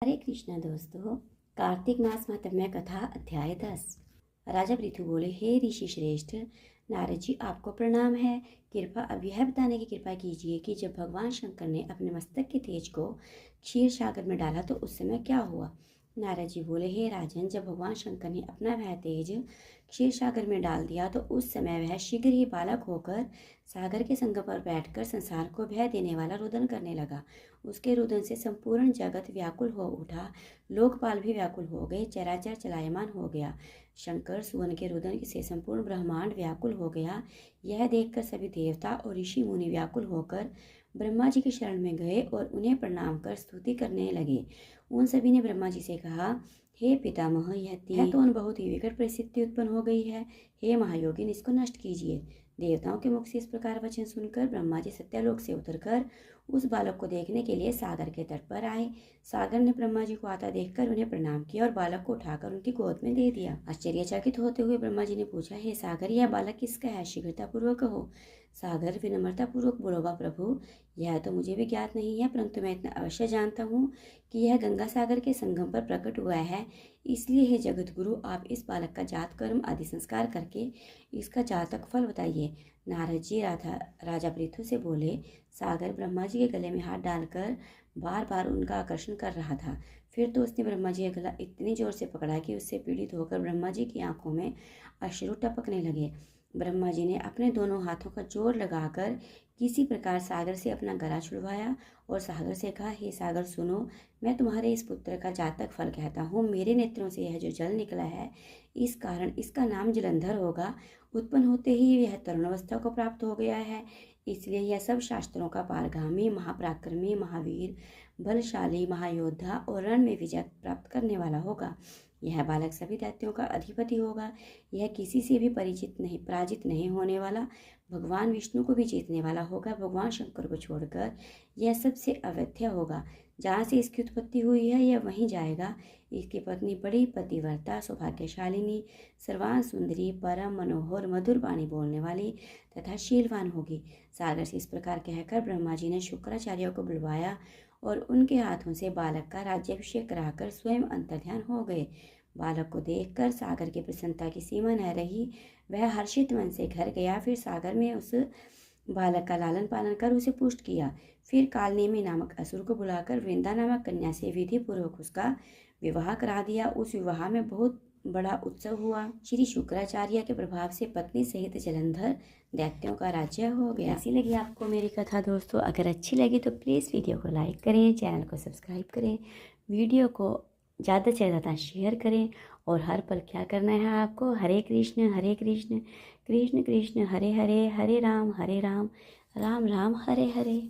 हरे कृष्णा दोस्तों, कार्तिक मास महात्म्य कथा अध्याय 10। राजा पृथु बोले, हे ऋषि श्रेष्ठ नारद जी, आपको प्रणाम है। कृपा अब यह बताने की कृपा कीजिए कि जब भगवान शंकर ने अपने मस्तक के तेज को क्षीर सागर में डाला तो उस समय क्या हुआ। नारद जी बोले, हे राजन, जब भगवान शंकर ने अपना वह तेज क्षीर सागर में डाल दिया तो उस समय वह शीघ्र ही बालक होकर सागर के संगम पर बैठकर संसार को भय देने वाला रुदन करने लगा। उसके रुदन से संपूर्ण जगत व्याकुल हो उठा, लोकपाल भी व्याकुल हो गए, चराचर चलायमान हो गया। शंकर सुवन के रुदन से संपूर्ण ब्रह्मांड व्याकुल हो गया। यह देखकर सभी देवता और ऋषि मुनि व्याकुल होकर ब्रह्मा जी की शरण में गए और उन्हें प्रणाम कर स्तुति करने लगे। उन सभी ने ब्रह्मा जी से कहा, हे पितामह, यह तो बहुत ही विकट परिस्थिति उत्पन्न हो गई है। हे महायोगिन, इसको नष्ट कीजिए। देवताओं के मुख से इस प्रकार वचन सुनकर ब्रह्मा जी सत्यालोक से उतरकर उस बालक को देखने के लिए सागर के तट पर आए। सागर ने ब्रह्मा जी को आता देखकर उन्हें प्रणाम किया और बालक को उठाकर उनकी गोद में दे दिया। आश्चर्यचकित होते हुए ब्रह्मा जी ने पूछा, हे सागर, यह बालक किसका है? शीघ्रता पूर्वक कहो। सागर विनम्रता पूर्वक बोलोगा, प्रभु, यह तो मुझे भी ज्ञात नहीं है, परंतु मैं इतना अवश्य जानता हूँ कि यह गंगा सागर के संगम पर प्रकट हुआ है। इसलिए हे जगत गुरु, आप इस बालक का जात कर्म आदि संस्कार करके इसका जातक फल बताइए। नारद जी राजा पृथु से बोले, सागर ब्रह्मा जी के गले में हाथ डालकर बार बार उनका आकर्षण कर रहा था। फिर तो उसने ब्रह्मा जी का गला इतनी जोर से पकड़ा कि उससे पीड़ित होकर ब्रह्मा जी की आंखों में अश्रु टपकने लगे। ब्रह्मा जी ने अपने दोनों हाथों का जोर लगाकर किसी प्रकार सागर से अपना गला छुड़वाया और सागर से कहा, हे सागर सुनो, मैं तुम्हारे इस पुत्र का जातक फल कहता हूँ। मेरे नेत्रों से यह जो जल निकला है, इस कारण इसका नाम जलंधर होगा। उत्पन्न होते ही यह तरुण अवस्था को प्राप्त हो गया है, इसलिए यह सब शास्त्रों का पारगामी, महापराक्रमी, महावीर, बलशाली, महायोद्धा और रण में विजय प्राप्त करने वाला होगा। यह बालक सभी दैत्यों का अधिपति होगा। यह किसी से भी पराजित नहीं होने वाला, भगवान विष्णु को भी जीतने वाला होगा। भगवान शंकर को छोड़कर यह सबसे अवैध्य होगा। जहाँ से इसकी उत्पत्ति हुई है यह वहीं जाएगा। इसकी पत्नी बड़ी पतिव्रता, सौभाग्यशालिनी, सर्वांग सुंदरी, परम मनोहर, मधुर वाणी बोलने वाली तथा शीलवान होगी। सागर से इस प्रकार कहकर ब्रह्मा जी ने शुक्राचार्य को बुलवाया और उनके हाथों से बालक का राज्याभिषेक कराकर स्वयं अंतर्ध्यान हो गए। बालक को देखकर सागर की प्रसन्नता की सीमा न रही। वह हर्षित मन से घर गया। फिर सागर में उस बालक का लालन पालन कर उसे पुष्ट किया। फिर कालनेमी नामक असुर को बुलाकर वृंदा नामक कन्या से विधि पूर्वक उसका विवाह करा दिया। उस विवाह में बहुत बड़ा उत्सव हुआ। श्री शुक्राचार्य के प्रभाव से पत्नी सहित जलंधर दैत्यों का राज्य हो गया। कैसी लगी आपको मेरी कथा दोस्तों? अगर अच्छी लगी तो प्लीज़ वीडियो को लाइक करें, चैनल को सब्सक्राइब करें, वीडियो को ज़्यादा से ज़्यादा शेयर करें। और हर पल क्या करना है आपको? हरे कृष्ण कृष्ण कृष्ण हरे हरे, हरे राम राम राम हरे हरे।